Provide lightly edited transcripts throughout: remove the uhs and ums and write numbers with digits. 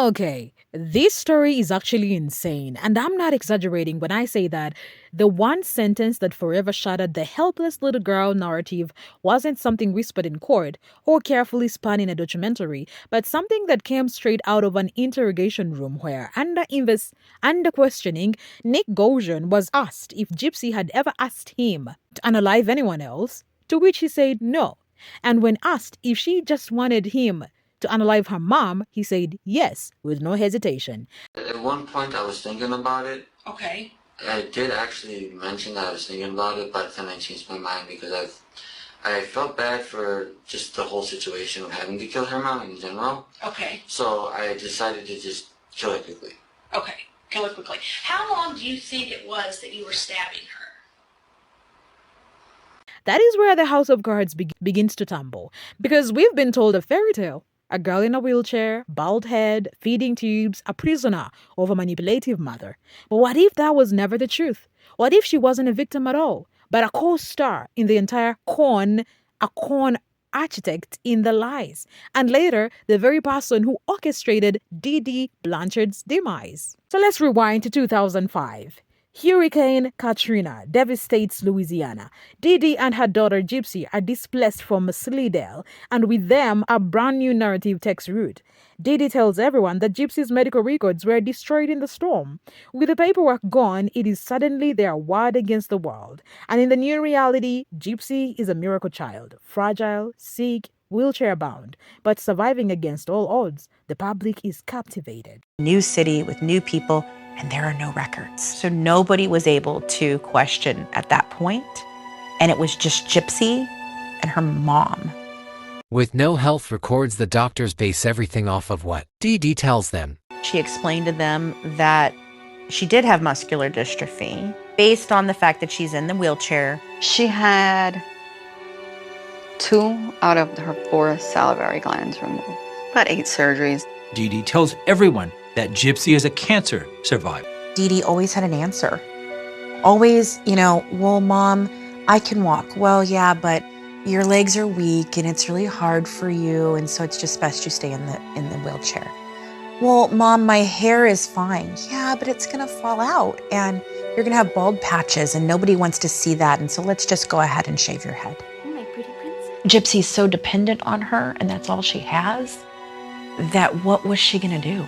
Okay, this story is actually insane, and I'm not exaggerating when I say that the one sentence that forever shattered the helpless little girl narrative wasn't something whispered in court or carefully spun in a documentary, but something that came straight out of an interrogation room where, under questioning, Nick Gaujon was asked if Gypsy had ever asked him to unalive anyone else, to which he said no. And when asked if she just wanted him to unalive her mom, he said yes, with no hesitation. At one point, I was thinking about it. Okay. I did actually mention that I was thinking about it, but then I changed my mind because I felt bad for just the whole situation of having to kill her mom in general. Okay. So I decided to just kill her quickly. Okay. Kill her quickly. How long do you think it was that you were stabbing her? That is where the house of cards begins to tumble, because we've been told a fairy tale. A girl in a wheelchair, bald head, feeding tubes, a prisoner of a manipulative mother. But what if that was never the truth? What if she wasn't a victim at all, but a co-star in the entire a con architect in the lies, and later the very person who orchestrated Dee Blanchard's demise? So let's rewind to 2005. Hurricane Katrina devastates Louisiana. Dee and her daughter Gypsy are displaced from Slidell, and with them, a brand new narrative takes root. Dee tells everyone that Gypsy's medical records were destroyed in the storm. With the paperwork gone, it is suddenly their word against the world. And in the new reality, Gypsy is a miracle child, fragile, sick, wheelchair bound, but surviving against all odds. The public is captivated. New city with new people, and there are no records. So nobody was able to question at that point, and it was just Gypsy and her mom. With no health records, the doctors base everything off of what Dee tells them. She explained to them that she did have muscular dystrophy based on the fact that she's in the wheelchair. She had 2 out of her 4 salivary glands removed, about 8 surgeries. Dee tells everyone that Gypsy is a cancer survivor. Dee always had an answer. Always, well, Mom, I can walk. Well, yeah, but your legs are weak and it's really hard for you, and so it's just best you stay in the wheelchair. Well, Mom, my hair is fine. Yeah, but it's gonna fall out and you're gonna have bald patches and nobody wants to see that, and so let's just go ahead and shave your head. Oh, my pretty princess. Gypsy's so dependent on her, and that's all she has, that what was she gonna do?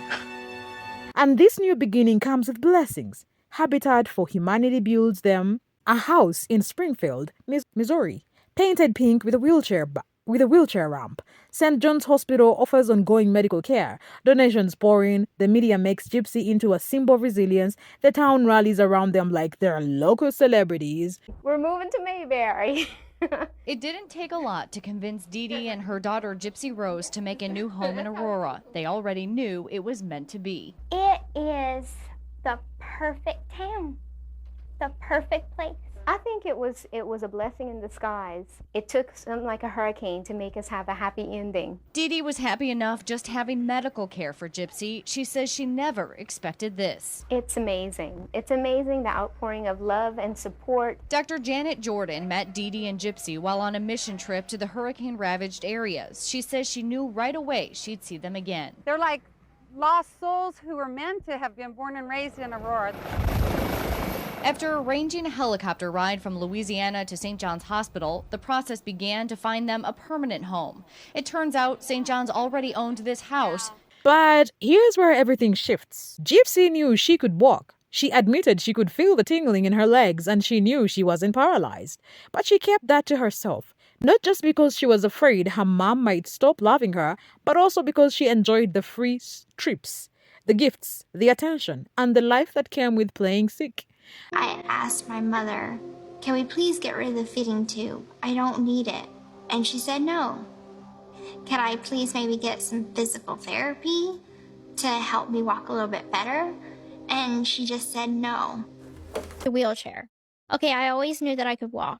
And this new beginning comes with blessings. Habitat for Humanity builds them a house in Springfield, Missouri, painted pink with a wheelchair ramp. St. John's Hospital offers ongoing medical care. Donations pour in. The media makes Gypsy into a symbol of resilience. The town rallies around them like they're local celebrities. We're moving to Mayberry. It didn't take a lot to convince Dee and her daughter Gypsy Rose to make a new home in Aurora. They already knew it was meant to be. It is the perfect town, the perfect place. I think it was a blessing in disguise. It took something like a hurricane to make us have a happy ending. Dee was happy enough just having medical care for Gypsy. She says she never expected this. It's amazing. It's amazing, the outpouring of love and support. Dr. Janet Jordan met Dee and Gypsy while on a mission trip to the hurricane-ravaged areas. She says she knew right away she'd see them again. They're like lost souls who were meant to have been born and raised in Aurora. After arranging a helicopter ride from Louisiana to St. John's Hospital, the process began to find them a permanent home. It turns out St. John's already owned this house. But here's where everything shifts. Gypsy knew she could walk. She admitted she could feel the tingling in her legs, and she knew she wasn't paralyzed. But she kept that to herself. Not just because she was afraid her mom might stop loving her, but also because she enjoyed the free trips, the gifts, the attention, and the life that came with playing sick. I asked my mother, can we please get rid of the feeding tube? I don't need it. And she said no. Can I please maybe get some physical therapy to help me walk a little bit better? And she just said no. The wheelchair. Okay, I always knew that I could walk.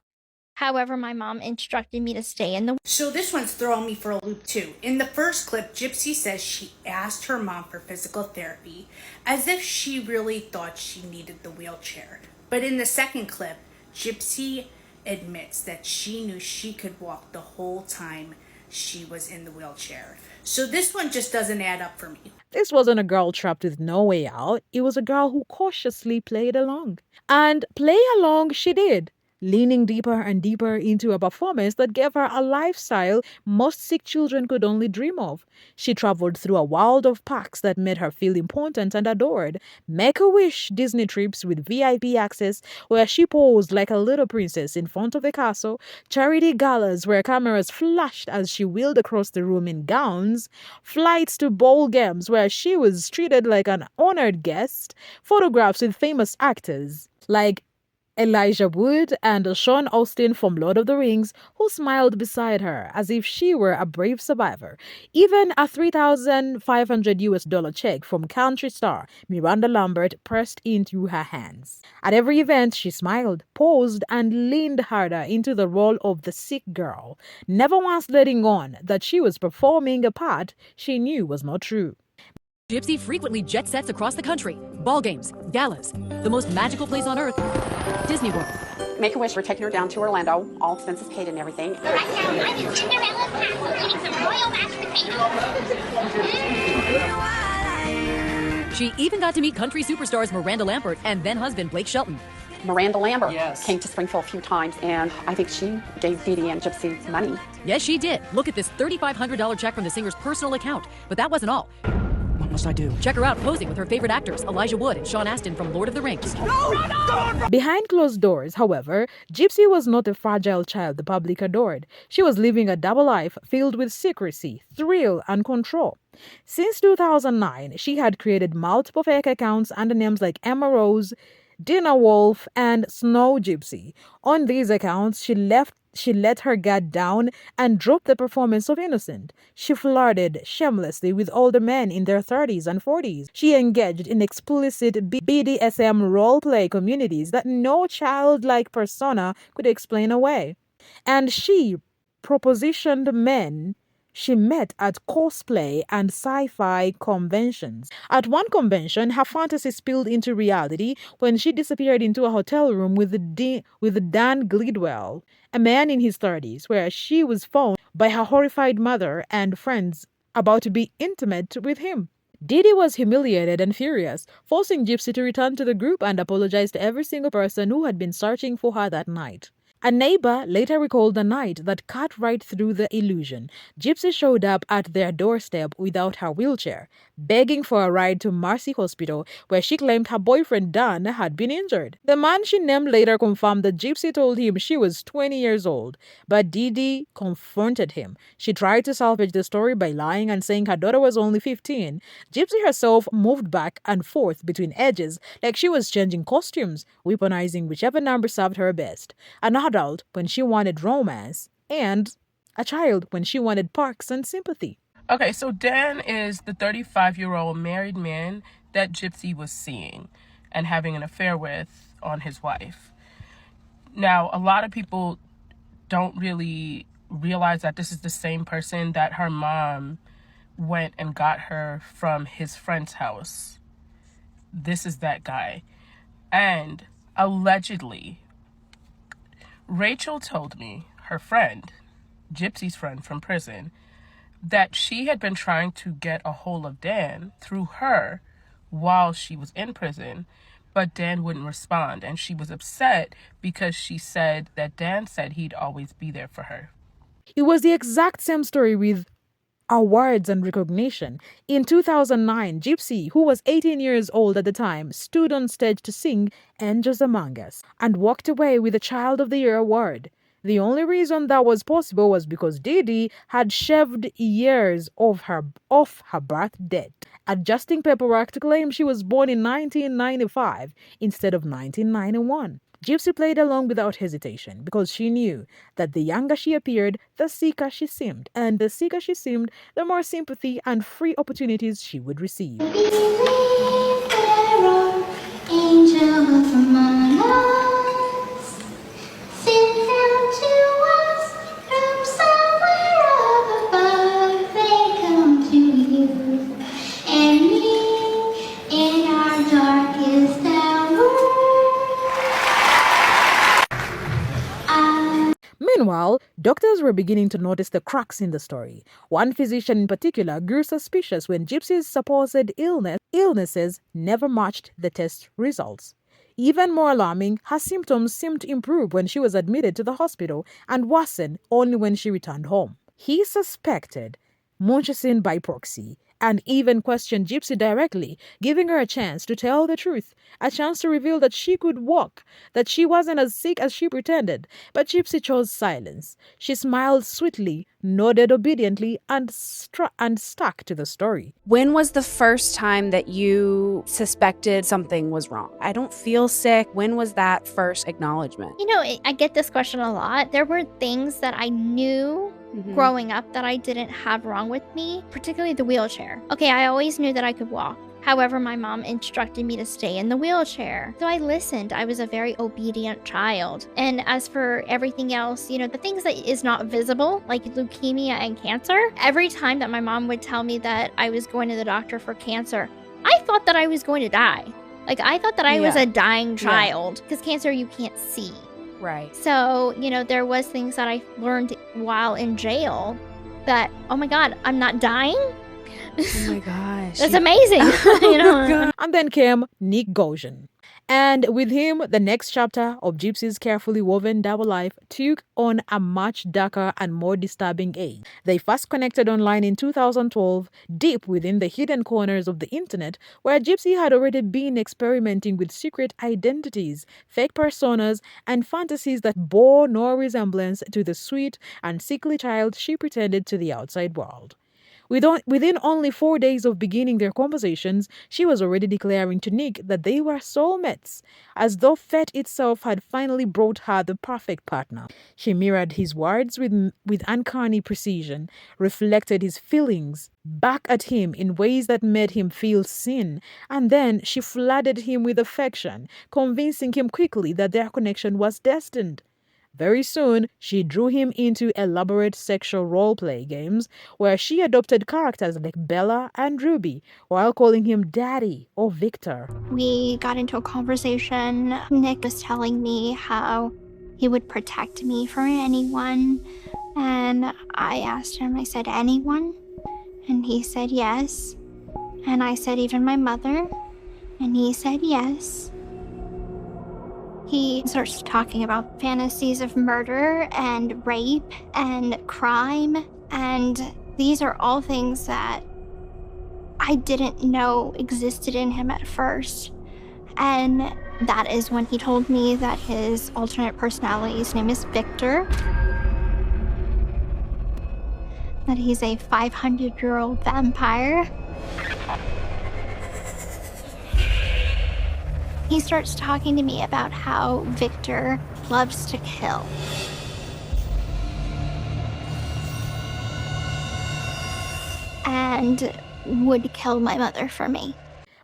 However, my mom instructed me to stay in the... So this one's throwing me for a loop too. In the first clip, Gypsy says she asked her mom for physical therapy as if she really thought she needed the wheelchair. But in the second clip, Gypsy admits that she knew she could walk the whole time she was in the wheelchair. So this one just doesn't add up for me. This wasn't a girl trapped with no way out. It was a girl who cautiously played along. And play along she did, leaning deeper and deeper into a performance that gave her a lifestyle most sick children could only dream of. She traveled through a world of parks that made her feel important and adored. Make-A-Wish Disney trips with VIP access where she posed like a little princess in front of the castle, charity galas where cameras flashed as she wheeled across the room in gowns, flights to ball games where she was treated like an honored guest, photographs with famous actors like Elijah Wood and Sean Austin from Lord of the Rings, who smiled beside her as if she were a brave survivor. Even a $3,500 check from country star Miranda Lambert pressed into her hands. At every event, she smiled, posed, and leaned harder into the role of the sick girl, never once letting on that she was performing a part she knew was not true. Gypsy frequently jet sets across the country. Ball games, galas, the most magical place on earth, Disney World. Make-A-Wish, we're taking her down to Orlando, all expenses paid and everything. Right now, I'm in Cinderella's castle eating some royal mashed potatoes. She even got to meet country superstars Miranda Lambert and then husband Blake Shelton. Miranda Lambert came to Springfield a few times, and I think she gave Dee Dee and Gypsy money. Yes, she did. Look at this $3,500 check from the singer's personal account. But that wasn't all. What must I do? Check her out posing with her favorite actors, Elijah Wood and Sean Astin from Lord of the Rings. Behind closed doors, however, Gypsy was not a fragile child the public adored. She was living a double life filled with secrecy, thrill, and control. Since 2009, she had created multiple fake accounts under names like Emma Rose, Dina Wolf, and Snow Gypsy. On these accounts, she let her guard down and dropped the performance of innocent. She flirted shamelessly with older men in their 30s and 40s. She engaged in explicit BDSM role-play communities that no childlike persona could explain away. And she propositioned men she met at cosplay and sci-fi conventions. At one convention, her fantasy spilled into reality when she disappeared into a hotel room with Dan Glidwell, a man in his 30s, where she was found by her horrified mother and friends about to be intimate with him. Dee Dee was humiliated and furious, forcing Gypsy to return to the group and apologize to every single person who had been searching for her that night. A neighbor later recalled the night that cut right through the illusion. Gypsy showed up at their doorstep without her wheelchair, begging for a ride to Mercy Hospital, where she claimed her boyfriend Dan had been injured. The man she named later confirmed that Gypsy told him she was 20 years old, but Dee Dee confronted him. She tried to salvage the story by lying and saying her daughter was only 15. Gypsy herself moved back and forth between edges like she was changing costumes, weaponizing whichever number served her best. An adult when she wanted romance, and a child when she wanted parks and sympathy. Okay, so Dan is the 35-year-old married man that Gypsy was seeing and having an affair with on his wife. Now, a lot of people don't really realize that this is the same person that her mom went and got her from his friend's house. This is that guy. And allegedly, Rachel told me, her friend, Gypsy's friend from prison, that she had been trying to get a hold of Dan through her while she was in prison, but Dan wouldn't respond, and she was upset because she said that Dan said he'd always be there for her. It was the exact same story with awards and recognition. In 2009, Gypsy, who was 18 years old at the time, stood on stage to sing Angels Among Us and walked away with a Child of the Year award. The only reason that was possible was because Dee Dee had shaved years off her birth date, adjusting paperwork to claim she was born in 1995 instead of 1991. Gypsy played along without hesitation because she knew that the younger she appeared, the sicker she seemed, and the sicker she seemed, the more sympathy and free opportunities she would receive. Angels among us, sing them to us from somewhere up above. They come to you and me in our darkest hour. Meanwhile, doctors were beginning to notice the cracks in the story. One physician in particular grew suspicious when Gypsy's supposed illnesses never matched the test results. Even more alarming, her symptoms seemed to improve when she was admitted to the hospital and worsen only when she returned home. He suspected Munchausen by proxy and even questioned Gypsy directly, giving her a chance to tell the truth, a chance to reveal that she could walk, that she wasn't as sick as she pretended. But Gypsy chose silence. She smiled sweetly, nodded obediently, and stuck to the story. When was the first time that you suspected something was wrong? I don't feel sick. When was that first acknowledgement? You know, I get this question a lot. There were things that I knew growing up that I didn't have wrong with me, particularly the wheelchair. Okay, I always knew that I could walk. However, my mom instructed me to stay in the wheelchair. So I listened. I was a very obedient child. And as for everything else, you know, the things that is not visible, like leukemia and cancer, every time that my mom would tell me that I was going to the doctor for cancer, I thought that I was going to die. Like, I thought that I was a dying child, because cancer you can't see. Right. So, you know, there was things that I learned while in jail that, oh my God, I'm not dying? Oh my gosh. That's amazing. You know? And then came Nick Goshen. And with him, the next chapter of Gypsy's carefully woven double life took on a much darker and more disturbing age. They first connected online in 2012, deep within the hidden corners of the internet, where Gypsy had already been experimenting with secret identities, fake personas, and fantasies that bore no resemblance to the sweet and sickly child she pretended to the outside world. Within only 4 days of beginning their conversations, she was already declaring to Nick that they were soulmates, as though fate itself had finally brought her the perfect partner. She mirrored his words with uncanny precision, reflected his feelings back at him in ways that made him feel seen, and then she flooded him with affection, convincing him quickly that their connection was destined. Very soon, she drew him into elaborate sexual role-play games where she adopted characters like Bella and Ruby while calling him Daddy or Victor. We got into a conversation. Nick was telling me how he would protect me from anyone. And I asked him, I said, anyone? And he said yes. And I said, even my mother? And he said yes. He starts talking about fantasies of murder and rape and crime, and these are all things that I didn't know existed in him at first. And that is when he told me that his alternate personality's name is Victor, that he's a 500-year-old vampire. He starts talking to me about how Victor loves to kill. And would kill my mother for me.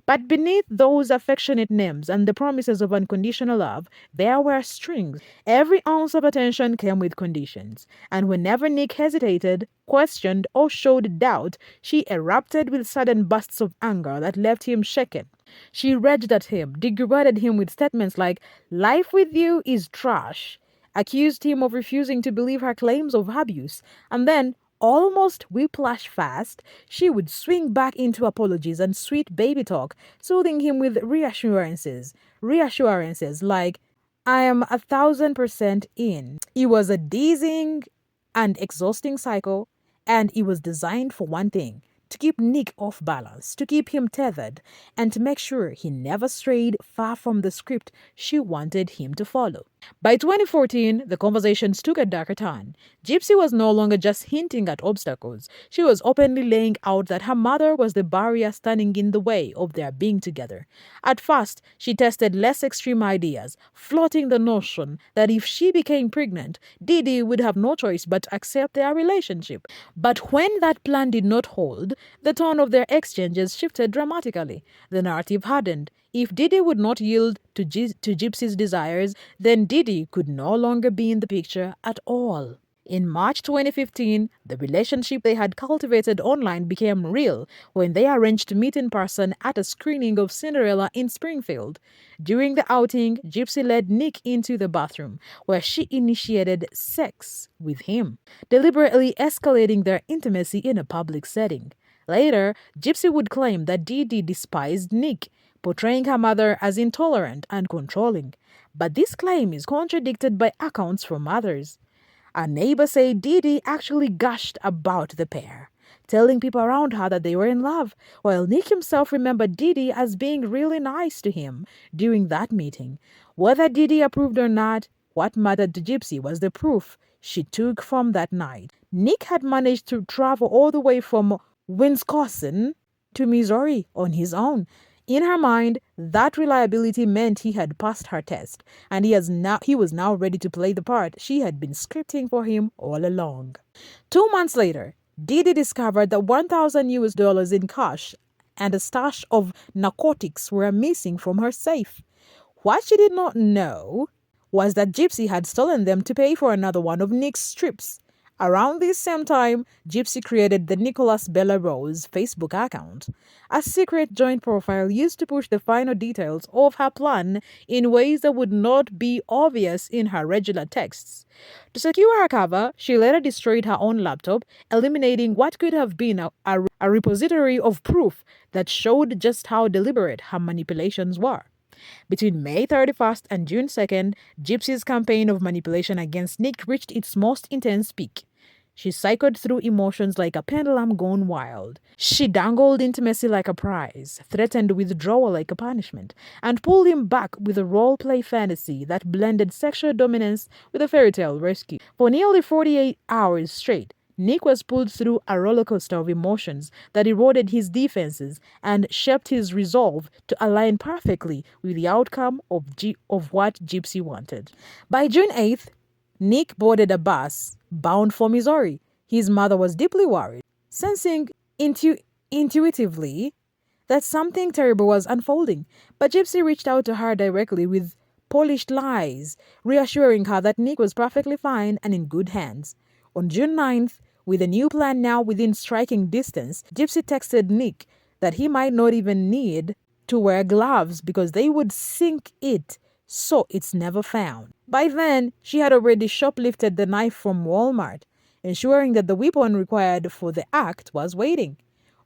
But beneath those affectionate names and the promises of unconditional love, there were strings. Every ounce of attention came with conditions. And whenever Nick hesitated, questioned, or showed doubt, she erupted with sudden bursts of anger that left him shaken. She raged at him, degraded him with statements like, "Life with you is trash," accused him of refusing to believe her claims of abuse, and then, almost whiplash fast, she would swing back into apologies and sweet baby talk, soothing him with reassurances like, "I am 1,000% in." It was a dizzying and exhausting cycle, and it was designed for one thing: to keep Nick off balance, to keep him tethered, and to make sure he never strayed far from the script she wanted him to follow. By 2014, the conversations took a darker turn. Gypsy was no longer just hinting at obstacles. She was openly laying out that her mother was the barrier standing in the way of their being together. At first, she tested less extreme ideas, floating the notion that if she became pregnant, Didi would have no choice but to accept their relationship. But when that plan did not hold, the tone of their exchanges shifted dramatically. The narrative hardened. If Didi would not yield to Gypsy's desires, then Didi could no longer be in the picture at all. In March 2015, the relationship they had cultivated online became real when they arranged to meet in person at a screening of Cinderella in Springfield. During the outing, Gypsy led Nick into the bathroom, where she initiated sex with him, deliberately escalating their intimacy in a public setting. Later, Gypsy would claim that Dee Dee despised Nick, portraying her mother as intolerant and controlling. But this claim is contradicted by accounts from others. A neighbor said Dee Dee actually gushed about the pair, telling people around her that they were in love, while Nick himself remembered Dee Dee as being really nice to him during that meeting. Whether Dee Dee approved or not, what mattered to Gypsy was the proof she took from that night. Nick had managed to travel all the way from Wisconsin to Missouri on his own. In her mind, that reliability meant he had passed her test, and he was now ready to play the part she had been scripting for him all along. 2 months later, Dee Dee discovered that $1,000 in cash and a stash of narcotics were missing from her safe. What she did not know was that Gypsy had stolen them to pay for another one of Nick's strips. Around this same time, Gypsy created the Nicholas Bella Rose Facebook account, a secret joint profile used to push the final details of her plan in ways that would not be obvious in her regular texts. To secure her cover, she later destroyed her own laptop, eliminating what could have been a repository of proof that showed just how deliberate her manipulations were. Between May 31st and June 2nd, Gypsy's campaign of manipulation against Nick reached its most intense peak. She cycled through emotions like a pendulum gone wild. She dangled intimacy like a prize, threatened withdrawal like a punishment, and pulled him back with a role-play fantasy that blended sexual dominance with a fairy tale rescue. For nearly 48 hours straight, Nick was pulled through a roller coaster of emotions that eroded his defenses and shaped his resolve to align perfectly with the outcome of what Gypsy wanted. By June 8th, Nick boarded a bus bound for Missouri. His mother was deeply worried, sensing intuitively that something terrible was unfolding. But Gypsy reached out to her directly with polished lies, reassuring her that Nick was perfectly fine and in good hands. On June 9th, with a new plan now within striking distance, Gypsy texted Nick that he might not even need to wear gloves because they would sink it so it's never found. By then, she had already shoplifted the knife from Walmart, ensuring that the weapon required for the act was waiting.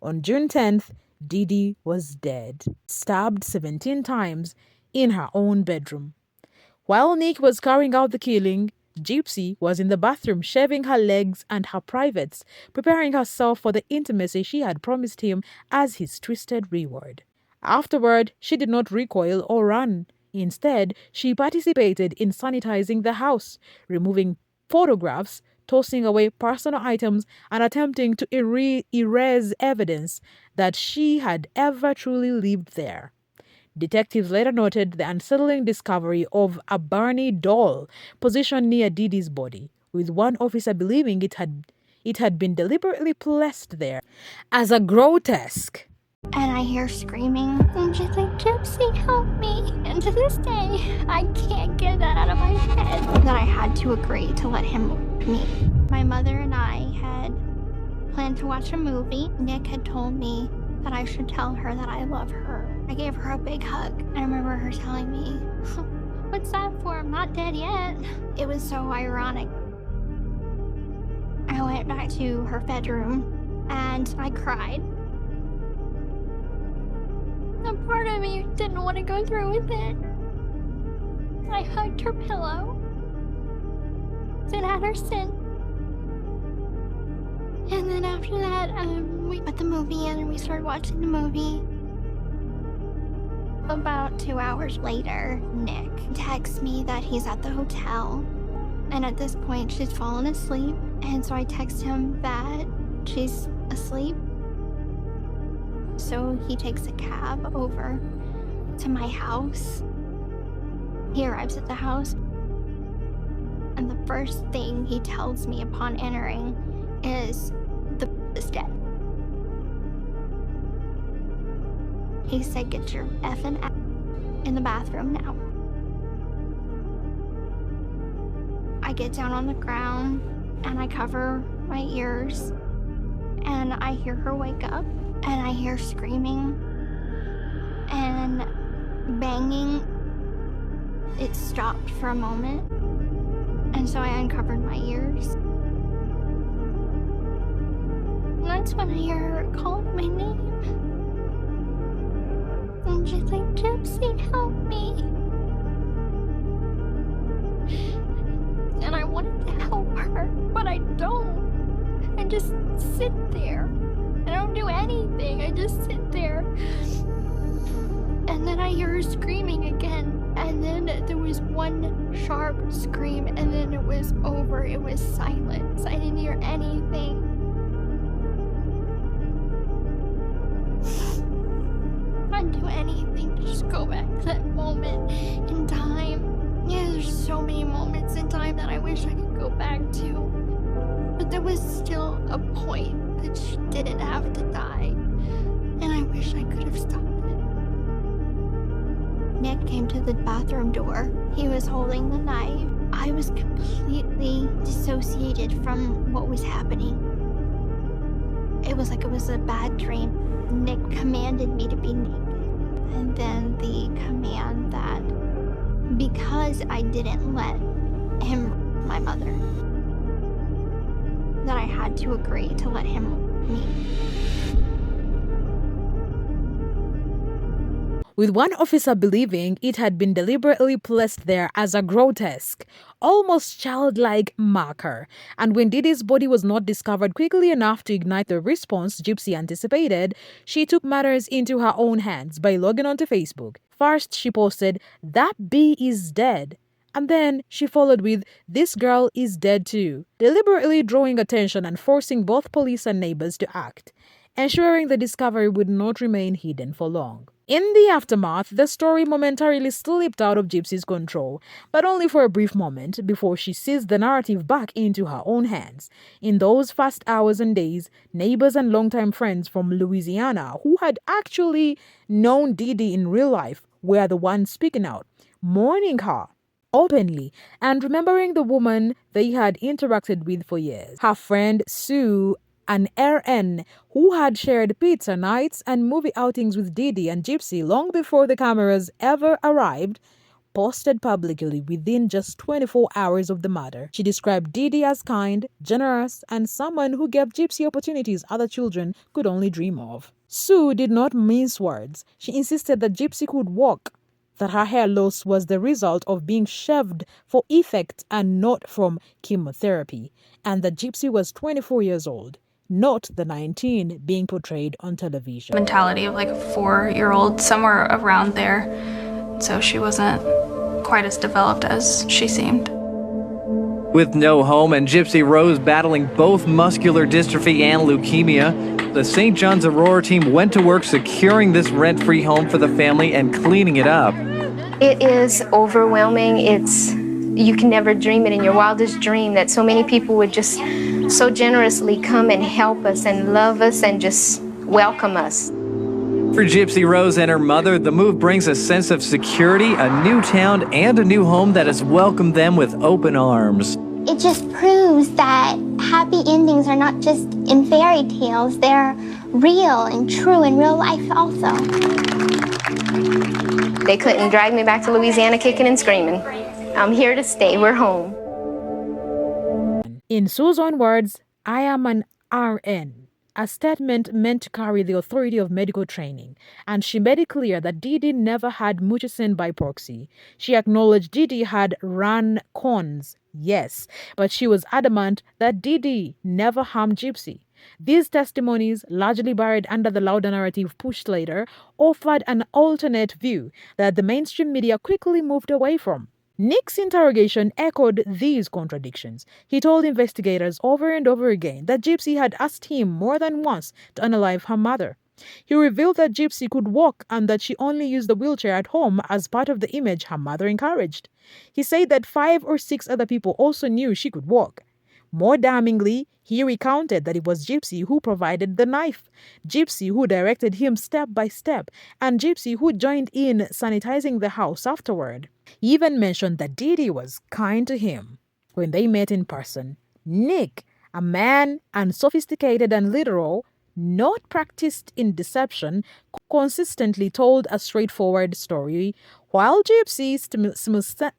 On June 10th, Dee Dee was dead, stabbed 17 times in her own bedroom. While Nick was carrying out the killing, Gypsy was in the bathroom shaving her legs and her privates, preparing herself for the intimacy she had promised him as his twisted reward. Afterward, she did not recoil or run. Instead, she participated in sanitizing the house, removing photographs, tossing away personal items, and attempting to erase evidence that she had ever truly lived there. Detectives later noted the unsettling discovery of a Barney doll positioned near Dee Dee's body, with one officer believing it had been deliberately placed there as a grotesque. And I hear screaming, and she's like, Gypsy, help me. And to this day, I can't get that out of my head. That I had to agree to let him rape me. My mother and I had planned to watch a movie. Nick had told me that I should tell her that I love her. I gave her a big hug. I remember her telling me, what's that for? I'm not dead yet. It was so ironic. I went back to her bedroom and I cried. A part of me didn't want to go through with it. I hugged her pillow. It had her scent. And then after that, we put the movie in and we started watching the movie. About 2 hours later, Nick texts me that he's at the hotel. And at this point, she's fallen asleep. And so I text him that she's asleep. So he takes a cab over to my house. He arrives at the house. And the first thing he tells me upon entering is, the is dead. He said, get your effing ass in the bathroom now. I get down on the ground and I cover my ears, and I hear her wake up, and I hear screaming and banging. It stopped for a moment, and so I uncovered my ears. And that's when I hear her call my name. And she's like, Gypsy, help me. And I wanted to help her, but I don't. I just sit there. I don't do anything. I just sit there. And then I hear her screaming again. And then there was one sharp scream, and then it was over. It was silence. I didn't hear anything. I'd do anything to just go back to that moment in time. Yeah, there's so many moments in time that I wish I could go back to. But there was still a point that she didn't have to die. And I wish I could have stopped it. Nick came to the bathroom door. He was holding the knife. I was completely dissociated from what was happening. It was like it was a bad dream. Nick commanded me to be naked. And then the command that because I didn't let him, my mother, that I had to agree to let him me. With one officer believing it had been deliberately placed there as a grotesque, almost childlike marker. And when Didi's body was not discovered quickly enough to ignite the response Gypsy anticipated, she took matters into her own hands by logging onto Facebook. First, she posted, "That bee is dead." And then she followed with, "This girl is dead too," deliberately drawing attention and forcing both police and neighbors to act, ensuring the discovery would not remain hidden for long. In the aftermath, the story momentarily slipped out of Gypsy's control, but only for a brief moment before she seized the narrative back into her own hands. In those first hours and days, neighbors and longtime friends from Louisiana who had actually known Didi in real life were the ones speaking out, mourning her openly and remembering the woman they had interacted with for years. Her friend Sue, an RN who had shared pizza nights and movie outings with Didi and Gypsy long before the cameras ever arrived, posted publicly within just 24 hours of the murder. She described Didi as kind, generous, and someone who gave Gypsy opportunities other children could only dream of. Sue did not mince words. She insisted that Gypsy could walk, that her hair loss was the result of being shaved for effect and not from chemotherapy, and that Gypsy was 24 years old, not the 19 being portrayed on television. Mentality of like a 4-year-old, somewhere around there. So she wasn't quite as developed as she seemed. With no home and Gypsy Rose battling both muscular dystrophy and leukemia, the St. John's Aurora team went to work securing this rent-free home for the family and cleaning it up. It is overwhelming. You can never dream it in your wildest dream that so many people would just so generously come and help us and love us and just welcome us. For Gypsy Rose and her mother, the move brings a sense of security, a new town, and a new home that has welcomed them with open arms. It just proves that happy endings are not just in fairy tales, they're real and true in real life also. They couldn't drag me back to Louisiana kicking and screaming. I'm here to stay. We're home. In Sue's own words, "I am an RN," a statement meant to carry the authority of medical training, and she made it clear that Didi never had Murchison by proxy. She acknowledged Didi had run cons, yes, but she was adamant that Didi never harmed Gypsy. These testimonies, largely buried under the louder narrative pushed later, offered an alternate view that the mainstream media quickly moved away from. Nick's interrogation echoed these contradictions. He told investigators over and over again that Gypsy had asked him more than once to unalive her mother. He revealed that Gypsy could walk and that she only used the wheelchair at home as part of the image her mother encouraged. He said that 5 or 6 other people also knew she could walk. More damningly, he recounted that it was Gypsy who provided the knife, Gypsy who directed him step by step, and Gypsy who joined in sanitizing the house afterward. He even mentioned that Didi was kind to him when they met in person, Nick, a man unsophisticated and literal, not practiced in deception, consistently told a straightforward story, while Gypsy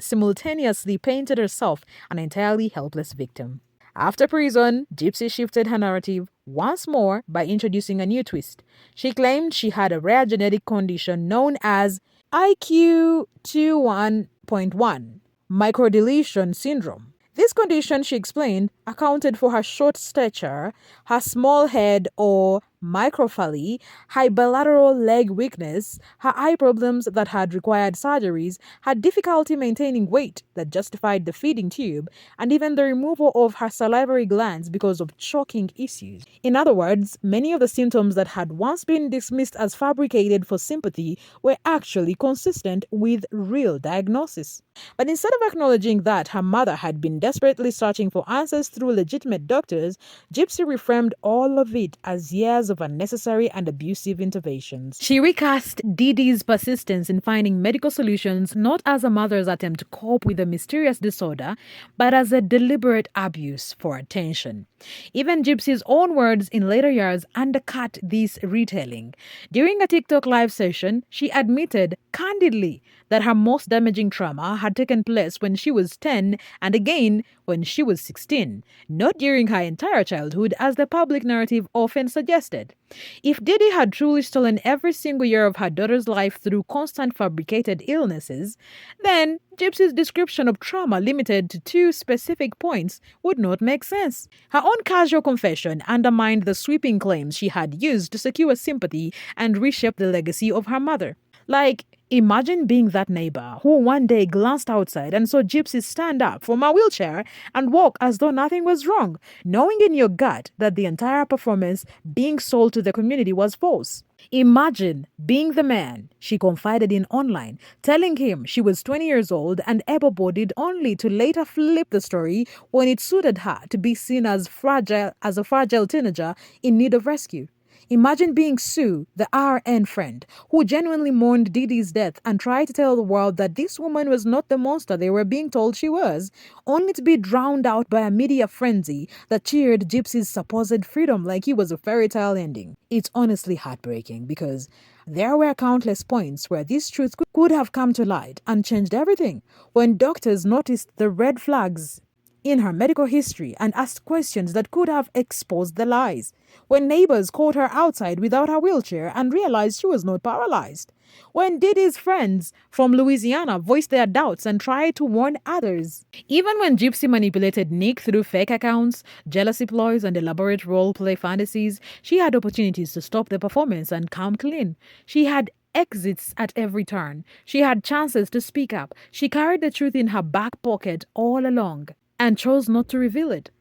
simultaneously painted herself an entirely helpless victim. After prison, Gypsy shifted her narrative once more by introducing a new twist. She claimed she had a rare genetic condition known as IQ 21.1 microdeletion syndrome. This condition, she explained, accounted for her short stature, her small head or microphaly, her bilateral leg weakness, her eye problems that had required surgeries, her difficulty maintaining weight that justified the feeding tube, and even the removal of her salivary glands because of choking issues. In other words, many of the symptoms that had once been dismissed as fabricated for sympathy were actually consistent with real diagnosis. But instead of acknowledging that her mother had been desperately searching for answers through legitimate doctors, Gypsy reframed all of it as years of unnecessary and abusive interventions. She recast Dee Dee's persistence in finding medical solutions not as a mother's attempt to cope with a mysterious disorder, but as a deliberate abuse for attention. Even Gypsy's own words in later years undercut this retelling. During a TikTok live session, she admitted candidly that her most damaging trauma had taken place when she was 10 and again when she was 16, not during her entire childhood as the public narrative often suggested. If Dee Dee had truly stolen every single year of her daughter's life through constant fabricated illnesses, then Gypsy's description of trauma limited to 2 specific points would not make sense. Her own casual confession undermined the sweeping claims she had used to secure sympathy and reshape the legacy of her mother. Like, imagine being that neighbor who one day glanced outside and saw Gypsy stand up from a wheelchair and walk as though nothing was wrong, knowing in your gut that the entire performance being sold to the community was false. Imagine being the man she confided in online, telling him she was 20 years old and able-bodied, only to later flip the story when it suited her to be seen as a fragile teenager in need of rescue. Imagine being Sue, the RN friend, who genuinely mourned Dee Dee's death and tried to tell the world that this woman was not the monster they were being told she was, only to be drowned out by a media frenzy that cheered Gypsy's supposed freedom like he was a fairy tale ending. It's honestly heartbreaking because there were countless points where this truth could have come to light and changed everything. When doctors noticed the red flags in her medical history and asked questions that could have exposed the lies. When neighbors caught her outside without her wheelchair and realized she was not paralyzed. When Dee Dee's friends from Louisiana voiced their doubts and tried to warn others. Even when Gypsy manipulated Nick through fake accounts, jealousy ploys, and elaborate role-play fantasies, she had opportunities to stop the performance and come clean. She had exits at every turn. She had chances to speak up. She carried the truth in her back pocket all along and chose not to reveal it.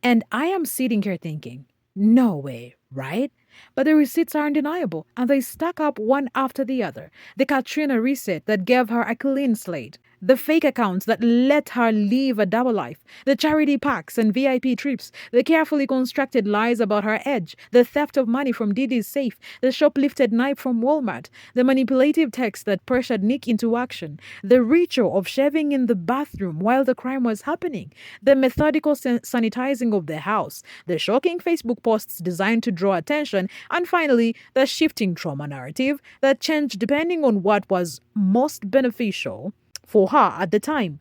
And I am sitting here thinking, no way, right? But the receipts are undeniable, and they stack up one after the other. The Katrina reset that gave her a clean slate. The fake accounts that let her live a double life. The charity packs and VIP trips. The carefully constructed lies about her age. The theft of money from Dee Dee's safe. The shoplifted knife from Walmart. The manipulative text that pressured Nick into action. The ritual of shaving in the bathroom while the crime was happening. The methodical sanitizing of the house. The shocking Facebook posts designed to draw attention. And finally, the shifting trauma narrative that changed depending on what was most beneficial for her at the time.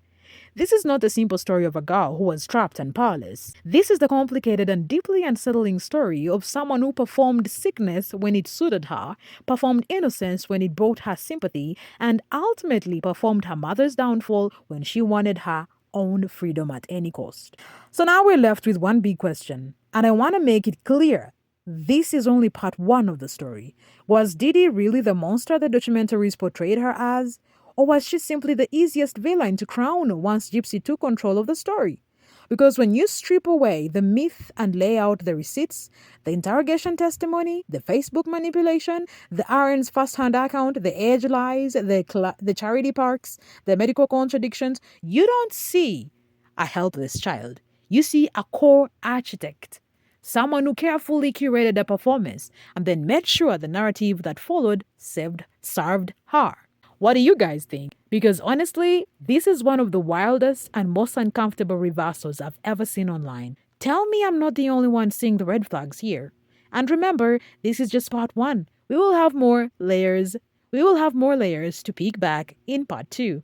This is not a simple story of a girl who was trapped and powerless. This is the complicated and deeply unsettling story of someone who performed sickness when it suited her, performed innocence when it brought her sympathy, and ultimately performed her mother's downfall when she wanted her own freedom at any cost. So now we're left with one big question, and I want to make it clear. This is only part 1 of the story. Was Dee Dee really the monster the documentaries portrayed her as? Or was she simply the easiest villain to crown once Gypsy took control of the story? Because when you strip away the myth and lay out the receipts, the interrogation testimony, the Facebook manipulation, the RN's first-hand account, the age lies, the charity parks, the medical contradictions, you don't see a helpless child. You see a core architect. Someone who carefully curated a performance and then made sure the narrative that followed served her. What do you guys think? Because honestly, this is one of the wildest and most uncomfortable reversals I've ever seen online. Tell me I'm not the only one seeing the red flags here. And remember, this is just part 1. We will have more layers to peek back in part 2.